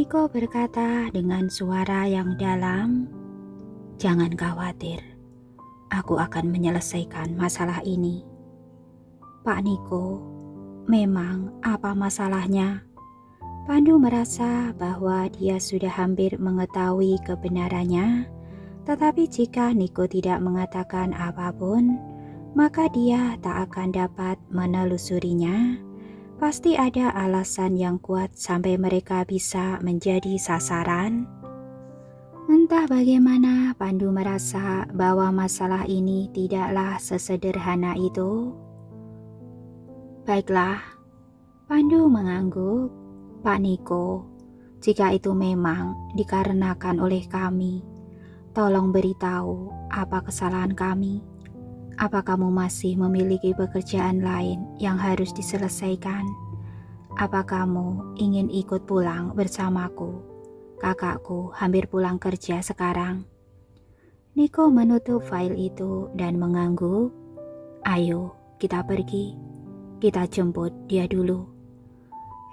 Niko berkata dengan suara yang dalam, "Jangan khawatir, aku akan menyelesaikan masalah ini." "Pak Niko, memang apa masalahnya?" Pandu merasa bahwa dia sudah hampir mengetahui kebenarannya, tetapi jika Niko tidak mengatakan apapun, maka dia tak akan dapat menelusurinya. Pasti ada alasan yang kuat sampai mereka bisa menjadi sasaran. Entah bagaimana Pandu merasa bahwa masalah ini tidaklah sesederhana itu. "Baiklah," Pandu mengangguk. "Pak Niko, jika itu memang dikarenakan oleh kami, tolong beritahu apa kesalahan kami. Apa kamu masih memiliki pekerjaan lain yang harus diselesaikan? Apa kamu ingin ikut pulang bersamaku? Kakakku hampir pulang kerja sekarang." Niko menutup file itu dan mengangguk. "Ayo, kita pergi. Kita jemput dia dulu."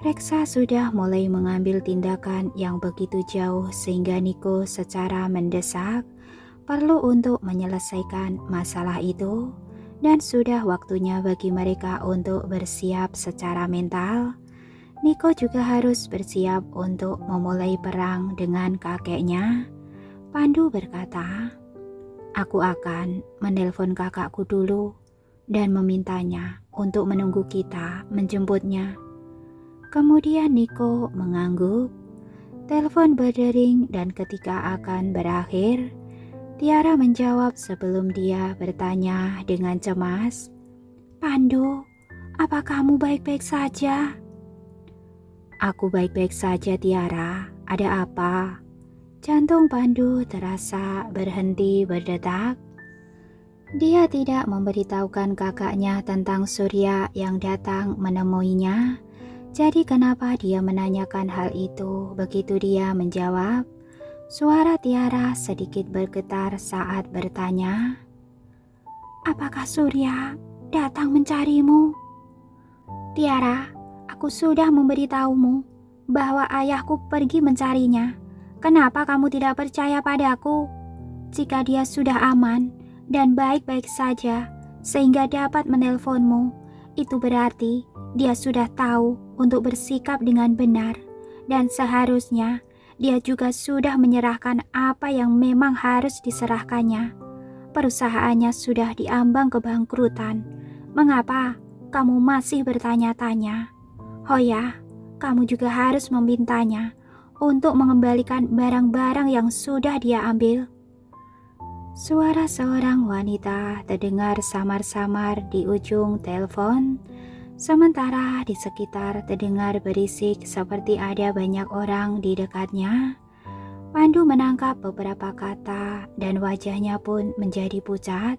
Reksa sudah mulai mengambil tindakan yang begitu jauh sehingga Niko secara mendesak perlu untuk menyelesaikan masalah itu, dan sudah waktunya bagi mereka untuk bersiap secara mental. Niko juga harus bersiap untuk memulai perang dengan kakeknya. Pandu berkata, "Aku akan menelpon kakakku dulu dan memintanya untuk menunggu kita menjemputnya." Kemudian Niko mengangguk. Telepon berdering dan ketika akan berakhir, Tiara menjawab sebelum dia bertanya dengan cemas, "Pandu, apa kamu baik-baik saja?" "Aku baik-baik saja, Tiara. Ada apa?" Jantung Pandu terasa berhenti berdetak. Dia tidak memberitahukan kakaknya tentang Surya yang datang menemuinya. Jadi kenapa dia menanyakan hal itu begitu dia menjawab? Suara Tiara sedikit bergetar saat bertanya, "Apakah Surya datang mencarimu?" "Tiara, aku sudah memberitahumu bahwa ayahku pergi mencarinya. Kenapa kamu tidak percaya padaku? Jika dia sudah aman dan baik-baik saja sehingga dapat menelponmu, itu berarti dia sudah tahu untuk bersikap dengan benar, dan seharusnya dia juga sudah menyerahkan apa yang memang harus diserahkannya. Perusahaannya sudah diambang kebangkrutan. Mengapa kamu masih bertanya-tanya? Oh ya, kamu juga harus memintanya untuk mengembalikan barang-barang yang sudah dia ambil." Suara seorang wanita terdengar samar-samar di ujung telepon. Sementara di sekitar terdengar berisik seperti ada banyak orang di dekatnya. Pandu menangkap beberapa kata dan wajahnya pun menjadi pucat.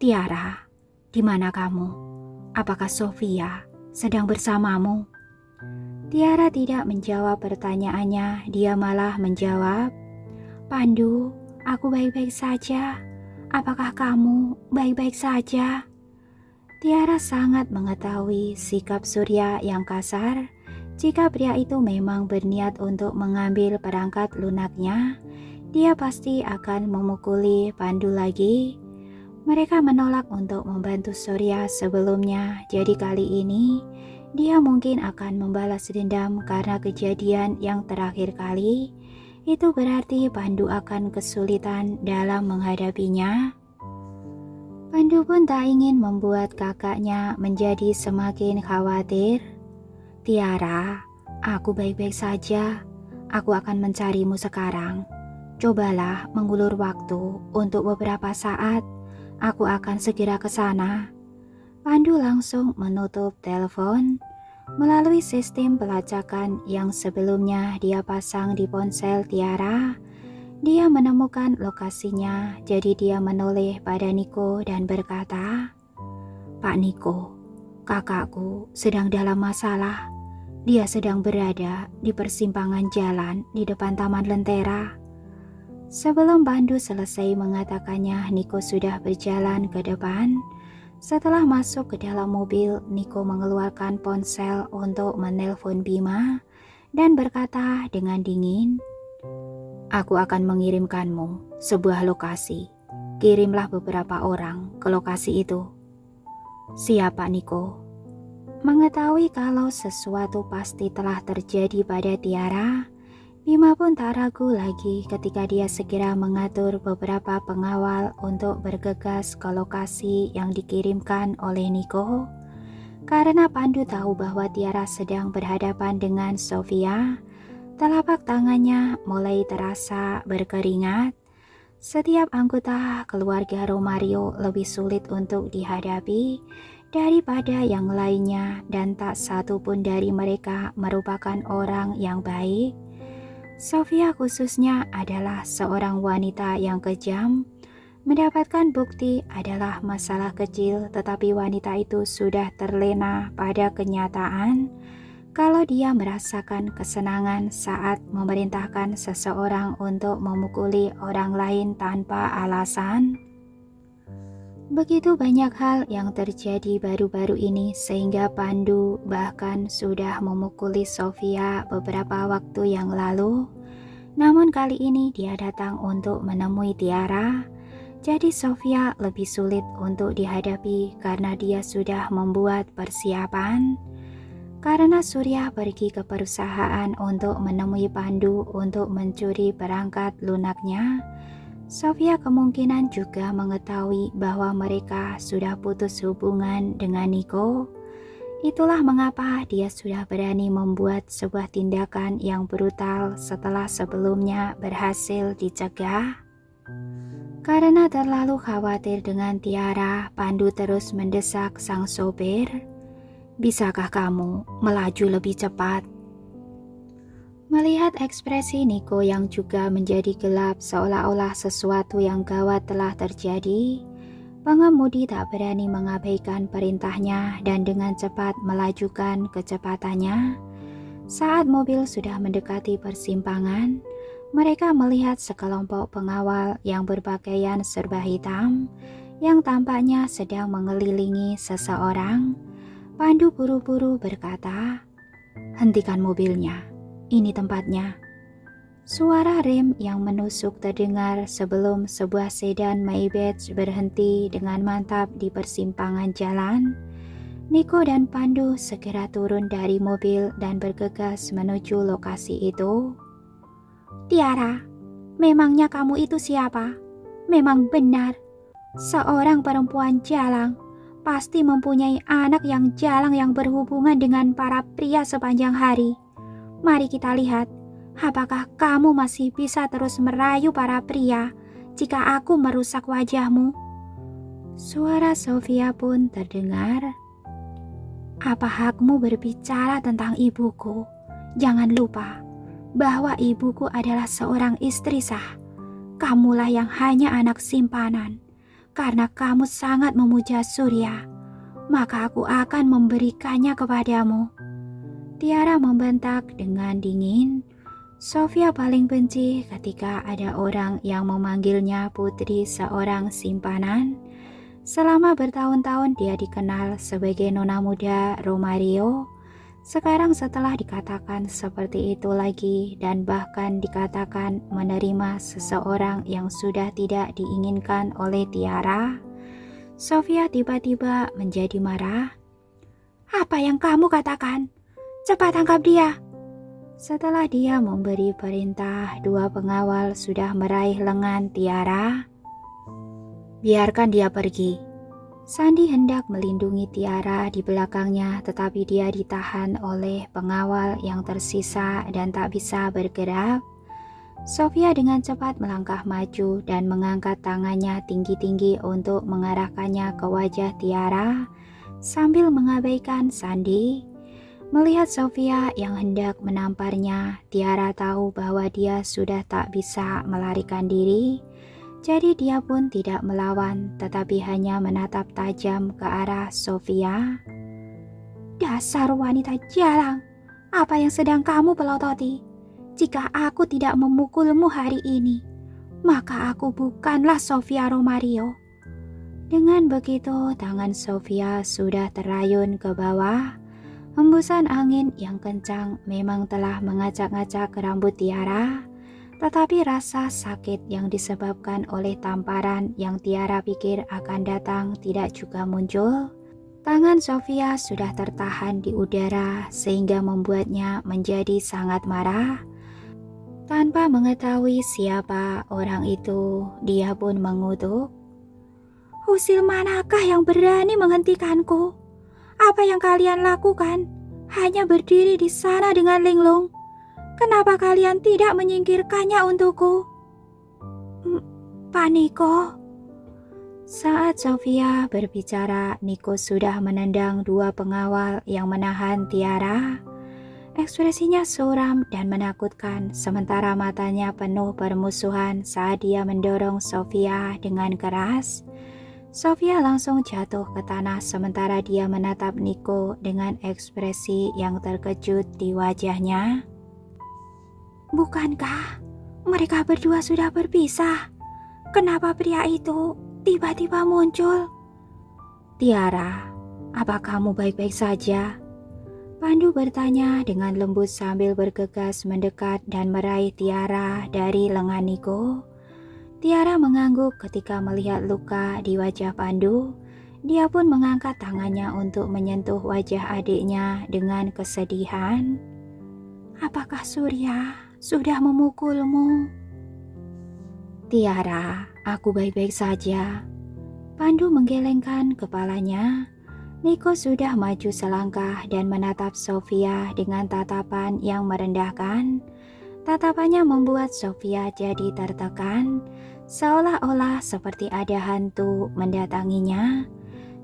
"Tiara, di mana kamu? Apakah Sofia sedang bersamamu?" Tiara tidak menjawab pertanyaannya, dia malah menjawab, "Pandu, aku baik-baik saja. Apakah kamu baik-baik saja?" Tiara sangat mengetahui sikap Surya yang kasar. Jika pria itu memang berniat untuk mengambil perangkat lunaknya, dia pasti akan memukuli Pandu lagi. Mereka menolak untuk membantu Surya sebelumnya, jadi kali ini dia mungkin akan membalas dendam karena kejadian yang terakhir kali. Itu berarti Pandu akan kesulitan dalam menghadapinya. Pandu pun tak ingin membuat kakaknya menjadi semakin khawatir. "Tiara, aku baik-baik saja. Aku akan mencarimu sekarang. Cobalah mengulur waktu untuk beberapa saat. Aku akan segera ke sana." Pandu langsung menutup telepon. Melalui sistem pelacakan yang sebelumnya dia pasang di ponsel Tiara, dia menemukan lokasinya, jadi dia menoleh pada Niko dan berkata, "Pak Niko, kakakku sedang dalam masalah. Dia sedang berada di persimpangan jalan di depan Taman Lentera." Sebelum Pandu selesai mengatakannya, Niko sudah berjalan ke depan. Setelah masuk ke dalam mobil, Niko mengeluarkan ponsel untuk menelpon Bima. dan berkata dengan dingin, "Aku akan mengirimkanmu sebuah lokasi. Kirimlah beberapa orang ke lokasi itu." "Siapa, Niko?" Mengetahui kalau sesuatu pasti telah terjadi pada Tiara, Bima pun tak ragu lagi ketika dia segera mengatur beberapa pengawal untuk bergegas ke lokasi yang dikirimkan oleh Niko. Karena Pandu tahu bahwa Tiara sedang berhadapan dengan Sofia, telapak tangannya mulai terasa berkeringat. Setiap anggota keluarga Romario lebih sulit untuk dihadapi daripada yang lainnya, dan tak satu pun dari mereka merupakan orang yang baik. Sofia khususnya adalah seorang wanita yang kejam. Mendapatkan bukti adalah masalah kecil, tetapi wanita itu sudah terlena pada kenyataan kalau dia merasakan kesenangan saat memerintahkan seseorang untuk memukuli orang lain tanpa alasan. Begitu banyak hal yang terjadi baru-baru ini sehingga Pandu bahkan sudah memukuli Sofia beberapa waktu yang lalu. Namun kali ini dia datang untuk menemui Tiara. Jadi Sofia lebih sulit untuk dihadapi karena dia sudah membuat persiapan. Karena Surya pergi ke perusahaan untuk menemui Pandu untuk mencuri perangkat lunaknya, Sofia kemungkinan juga mengetahui bahwa mereka sudah putus hubungan dengan Niko. Itulah mengapa dia sudah berani membuat sebuah tindakan yang brutal setelah sebelumnya berhasil dicegah. Karena terlalu khawatir dengan Tiara, Pandu terus mendesak sang sopir, "Bisakah kamu melaju lebih cepat?" Melihat ekspresi Niko yang juga menjadi gelap seolah-olah sesuatu yang gawat telah terjadi, pengemudi tak berani mengabaikan perintahnya dan dengan cepat melajukan kecepatannya. Saat mobil sudah mendekati persimpangan, mereka melihat sekelompok pengawal yang berpakaian serba hitam yang tampaknya sedang mengelilingi seseorang. Pandu buru-buru berkata, "Hentikan mobilnya, ini tempatnya." Suara rem yang menusuk terdengar sebelum sebuah sedan Maybach berhenti dengan mantap di persimpangan jalan. Niko dan Pandu segera turun dari mobil dan bergegas menuju lokasi itu. "Tiara, memangnya kamu itu siapa? Memang benar, seorang perempuan jalang. Pasti mempunyai anak yang jalang yang berhubungan dengan para pria sepanjang hari. Mari kita lihat, apakah kamu masih bisa terus merayu para pria jika aku merusak wajahmu?" Suara Sofia pun terdengar. "Apa hakmu berbicara tentang ibuku? Jangan lupa bahwa ibuku adalah seorang istri sah. Kamulah yang hanya anak simpanan. Karena kamu sangat memuja Surya, maka aku akan memberikannya kepadamu." Tiara membentak dengan dingin. Sofia paling benci ketika ada orang yang memanggilnya putri seorang simpanan. Selama bertahun-tahun dia dikenal sebagai nona muda Romario. Sekarang setelah dikatakan seperti itu lagi dan bahkan dikatakan menerima seseorang yang sudah tidak diinginkan oleh Tiara, Sofia tiba-tiba menjadi marah. "Apa yang kamu katakan? Cepat tangkap dia!" Setelah dia memberi perintah, dua pengawal sudah meraih lengan Tiara. "Biarkan dia pergi." Sandi hendak melindungi Tiara di belakangnya, tetapi dia ditahan oleh pengawal yang tersisa dan tak bisa bergerak. Sofia dengan cepat melangkah maju dan mengangkat tangannya tinggi-tinggi untuk mengarahkannya ke wajah Tiara sambil mengabaikan Sandi. Melihat Sofia yang hendak menamparnya, Tiara tahu bahwa dia sudah tak bisa melarikan diri. Jadi dia pun tidak melawan, tetapi hanya menatap tajam ke arah Sofia. "Dasar wanita jalang, apa yang sedang kamu pelototi? Jika aku tidak memukulmu hari ini, maka aku bukanlah Sofia Romario." Dengan begitu, tangan Sofia sudah terayun ke bawah. Hembusan angin yang kencang memang telah mengacak-ngacak rambut Tiara, tetapi rasa sakit yang disebabkan oleh tamparan yang Tiara pikir akan datang tidak juga muncul. Tangan Sofia sudah tertahan di udara sehingga membuatnya menjadi sangat marah. Tanpa mengetahui siapa orang itu, dia pun mengutuk. "Usil manakah yang berani menghentikanku? Apa yang kalian lakukan? Hanya berdiri di sana dengan linglung. Kenapa kalian tidak menyingkirkannya untukku?" "Pak Niko." Saat Sofia berbicara, Niko sudah menendang dua pengawal yang menahan Tiara. Ekspresinya suram dan menakutkan, sementara matanya penuh permusuhan saat dia mendorong Sofia dengan keras. Sofia langsung jatuh ke tanah sementara dia menatap Niko dengan ekspresi yang terkejut di wajahnya. "Bukankah mereka berdua sudah berpisah? Kenapa pria itu tiba-tiba muncul?" "Tiara, apa kamu baik-baik saja?" Pandu bertanya dengan lembut sambil bergegas mendekat dan meraih Tiara dari lengan Niko. Tiara mengangguk ketika melihat luka di wajah Pandu. Dia pun mengangkat tangannya untuk menyentuh wajah adiknya dengan kesedihan. "Apakah Surya sudah memukulmu?" "Tiara, aku baik-baik saja." Pandu menggelengkan kepalanya. Niko sudah maju selangkah dan menatap Sofia dengan tatapan yang merendahkan. Tatapannya membuat Sofia jadi tertekan, seolah-olah seperti ada hantu mendatanginya.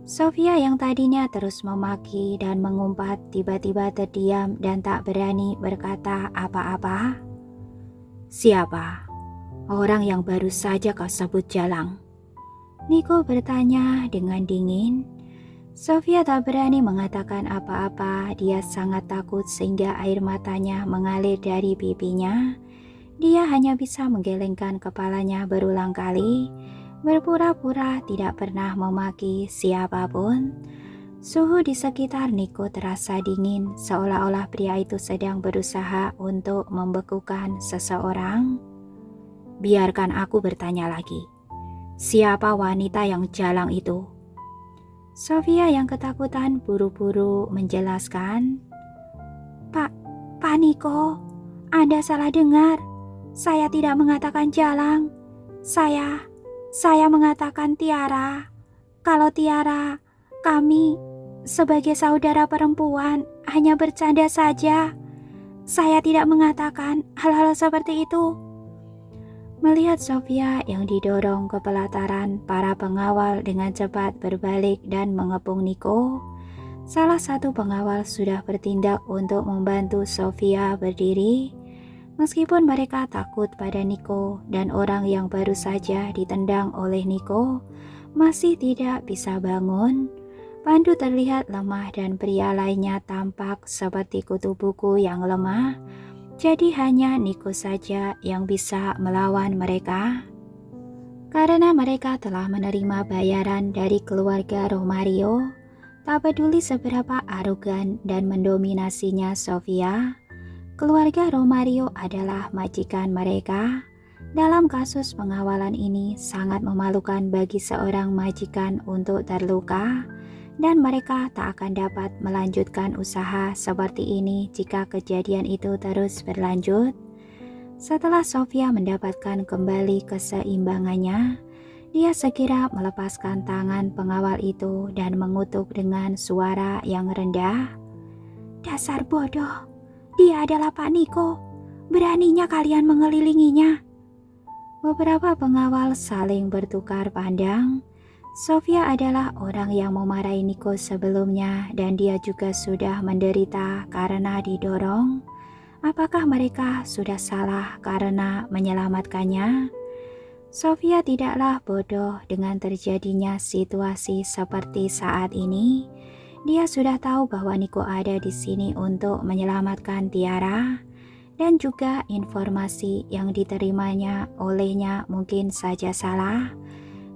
Sofia yang tadinya terus memaki dan mengumpat tiba-tiba terdiam dan tak berani berkata apa-apa. "Siapa orang yang baru saja kau sebut Jalang?" Niko bertanya dengan dingin. Sofia tak berani mengatakan apa-apa. Dia sangat takut sehingga air matanya mengalir dari pipinya. Dia hanya bisa menggelengkan kepalanya berulang kali, berpura-pura tidak pernah memaki siapapun. Suhu di sekitar Niko terasa dingin, seolah-olah pria itu sedang berusaha untuk membekukan seseorang. "Biarkan aku bertanya lagi. Siapa wanita yang Jalang itu?" Sofia yang ketakutan buru-buru menjelaskan. Pak Niko, Anda salah dengar. Saya tidak mengatakan Jalang. Saya mengatakan Tiara. Kalau Tiara, kami sebagai saudara perempuan hanya bercanda saja. Saya tidak mengatakan hal-hal seperti itu." Melihat Sofia yang didorong ke pelataran, para pengawal dengan cepat berbalik dan mengepung Niko. Salah satu pengawal sudah bertindak untuk membantu Sofia berdiri. Meskipun mereka takut pada Niko dan orang yang baru saja ditendang oleh Niko masih tidak bisa bangun, Pandu terlihat lemah dan pria lainnya tampak seperti kutu buku yang lemah. Jadi hanya Niko saja yang bisa melawan mereka. Karena mereka telah menerima bayaran dari keluarga Romario, tak peduli seberapa arogan dan mendominasinya Sofia, keluarga Romario adalah majikan mereka. Dalam kasus pengawalan ini sangat memalukan bagi seorang majikan untuk terluka, dan mereka tak akan dapat melanjutkan usaha seperti ini jika kejadian itu terus berlanjut. Setelah Sofia mendapatkan kembali keseimbangannya, dia segera melepaskan tangan pengawal itu dan mengutuk dengan suara yang rendah. "Dasar bodoh, dia adalah Pak Niko. Beraninya kalian mengelilinginya." Beberapa pengawal saling bertukar pandang. Sofia adalah orang yang memarahi Niko sebelumnya dan dia juga sudah menderita karena didorong. Apakah mereka sudah salah karena menyelamatkannya? Sofia tidaklah bodoh dengan terjadinya situasi seperti saat ini. Dia sudah tahu bahwa Niko ada di sini untuk menyelamatkan Tiara, dan juga informasi yang diterimanya olehnya mungkin saja salah.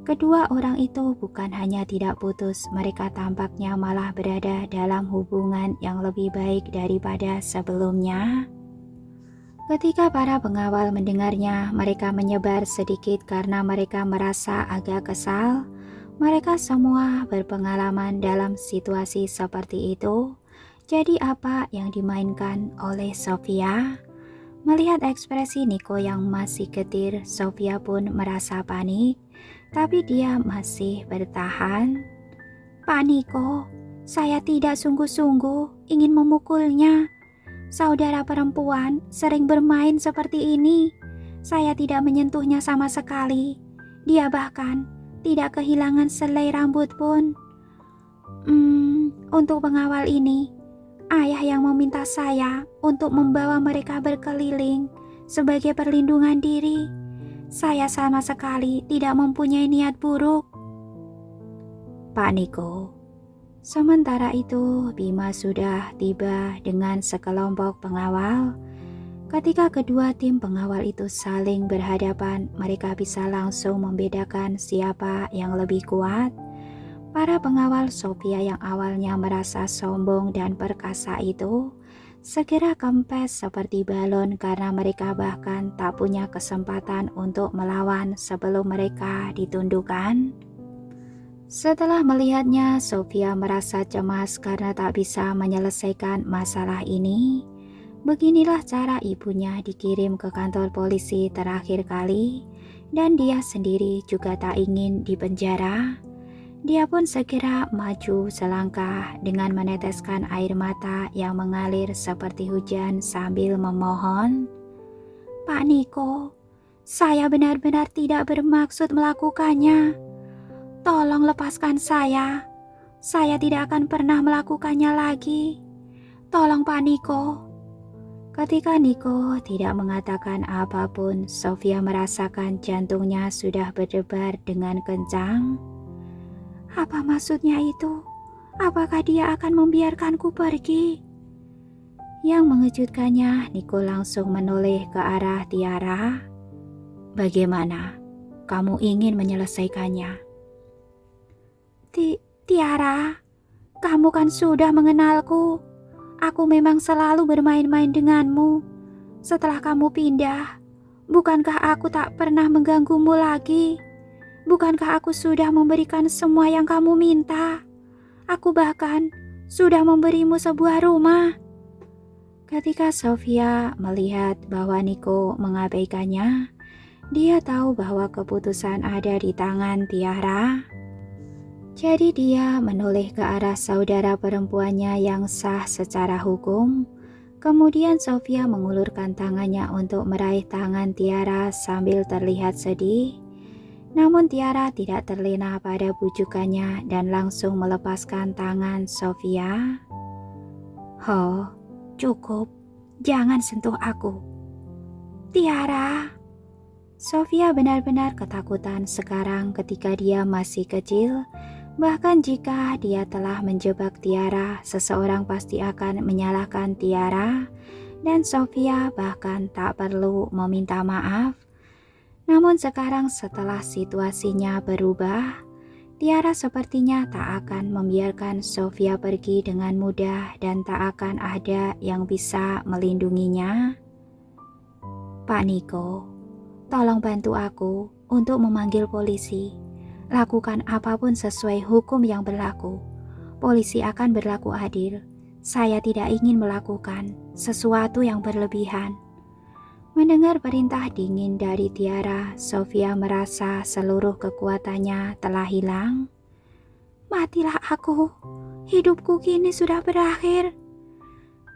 Kedua orang itu bukan hanya tidak putus, mereka tampaknya malah berada dalam hubungan yang lebih baik daripada sebelumnya. Ketika para pengawal mendengarnya, mereka menyebar sedikit karena mereka merasa agak kesal. Mereka semua berpengalaman dalam situasi seperti itu. Jadi apa yang dimainkan oleh Sofia? Melihat ekspresi Niko yang masih getir, Sofia pun merasa panik. Tapi dia masih bertahan. "Pak Niko, saya tidak sungguh-sungguh ingin memukulnya. Saudara perempuan sering bermain seperti ini. Saya tidak menyentuhnya sama sekali. Dia bahkan tidak kehilangan selai rambut pun. Untuk pengawal ini, ayah yang meminta saya untuk membawa mereka berkeliling sebagai perlindungan diri. Saya sama sekali tidak mempunyai niat buruk." "Pak Niko." Sementara itu, Bima sudah tiba dengan sekelompok pengawal. Ketika kedua tim pengawal itu saling berhadapan, mereka bisa langsung membedakan siapa yang lebih kuat. Para pengawal Sofia yang awalnya merasa sombong dan perkasa itu segera kempes seperti balon karena mereka bahkan tak punya kesempatan untuk melawan sebelum mereka ditundukkan. Setelah melihatnya, Sofia merasa cemas karena tak bisa menyelesaikan masalah ini. Beginilah cara ibunya dikirim ke kantor polisi terakhir kali, dan dia sendiri juga tak ingin dipenjara. Dia pun segera maju selangkah dengan meneteskan air mata yang mengalir seperti hujan sambil memohon, "Pak Niko, saya benar-benar tidak bermaksud melakukannya. Tolong lepaskan saya. Saya tidak akan pernah melakukannya lagi. Tolong Pak Niko." Ketika Niko tidak mengatakan apapun, Sofia merasakan jantungnya sudah berdebar dengan kencang. Apa maksudnya itu? Apakah dia akan membiarkanku pergi? Yang mengejutkannya, Niko langsung menoleh ke arah Tiara. "Bagaimana? Kamu ingin menyelesaikannya?" Tiara, kamu kan sudah mengenalku. Aku memang selalu bermain-main denganmu. Setelah kamu pindah, bukankah aku tak pernah mengganggumu lagi? Bukankah aku sudah memberikan semua yang kamu minta? Aku bahkan sudah memberimu sebuah rumah." Ketika Sofia melihat bahwa Niko mengabaikannya, dia tahu bahwa keputusan ada di tangan Tiara. Jadi dia menoleh ke arah saudara perempuannya yang sah secara hukum. Kemudian Sofia mengulurkan tangannya untuk meraih tangan Tiara sambil terlihat sedih. Namun Tiara tidak terlena pada bujukannya dan langsung melepaskan tangan Sofia. "Oh, cukup. Jangan sentuh aku." "Tiara." Sofia benar-benar ketakutan sekarang ketika dia masih kecil. Bahkan jika dia telah menjebak Tiara, seseorang pasti akan menyalahkan Tiara, dan Sofia bahkan tak perlu meminta maaf. Namun sekarang setelah situasinya berubah, Tiara sepertinya tak akan membiarkan Sofia pergi dengan mudah dan tak akan ada yang bisa melindunginya. "Pak Niko, tolong bantu aku untuk memanggil polisi. Lakukan apapun sesuai hukum yang berlaku. Polisi akan berlaku adil. Saya tidak ingin melakukan sesuatu yang berlebihan." Mendengar perintah dingin dari Tiara, Sofia merasa seluruh kekuatannya telah hilang. "Matilah aku. Hidupku kini sudah berakhir."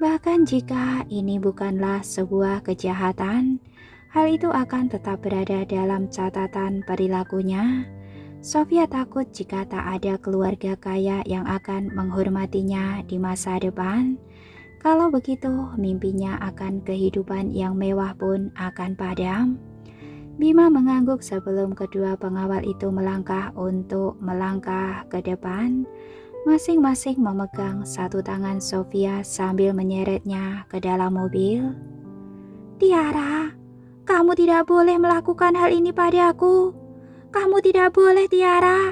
Bahkan jika ini bukanlah sebuah kejahatan, hal itu akan tetap berada dalam catatan perilakunya. Sofia takut jika tak ada keluarga kaya yang akan menghormatinya di masa depan. Kalau begitu, mimpinya akan kehidupan yang mewah pun akan padam. Bima mengangguk sebelum kedua pengawal itu melangkah ke depan. Masing-masing memegang satu tangan Sofia sambil menyeretnya ke dalam mobil. "Tiara, kamu tidak boleh melakukan hal ini padaku. Kamu tidak boleh, Tiara.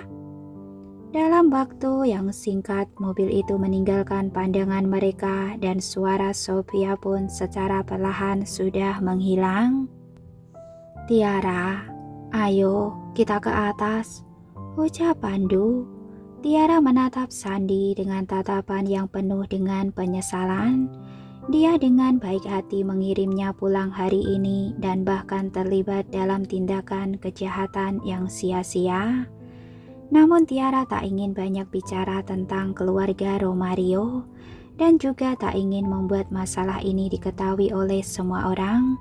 Dalam waktu yang singkat, mobil itu meninggalkan pandangan mereka dan suara Sophia pun secara perlahan sudah menghilang. Tiara, ayo kita ke atas, ucap Pandu. Tiara menatap Sandi dengan tatapan yang penuh dengan penyesalan. Dia dengan baik hati mengirimnya pulang hari ini dan bahkan terlibat dalam tindakan kejahatan yang sia-sia. Namun Tiara tak ingin banyak bicara tentang keluarga Romario dan juga tak ingin membuat masalah ini diketahui oleh semua orang.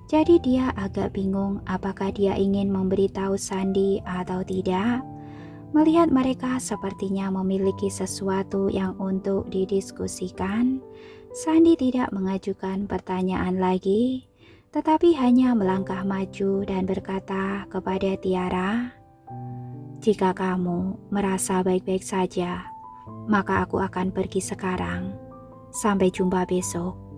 Jadi dia agak bingung apakah dia ingin memberitahu Sandi atau tidak. Melihat mereka sepertinya memiliki sesuatu yang untuk didiskusikan, Sandi tidak mengajukan pertanyaan lagi, tetapi hanya melangkah maju dan berkata kepada Tiara, "Jika kamu merasa baik-baik saja, maka aku akan pergi sekarang. Sampai jumpa besok."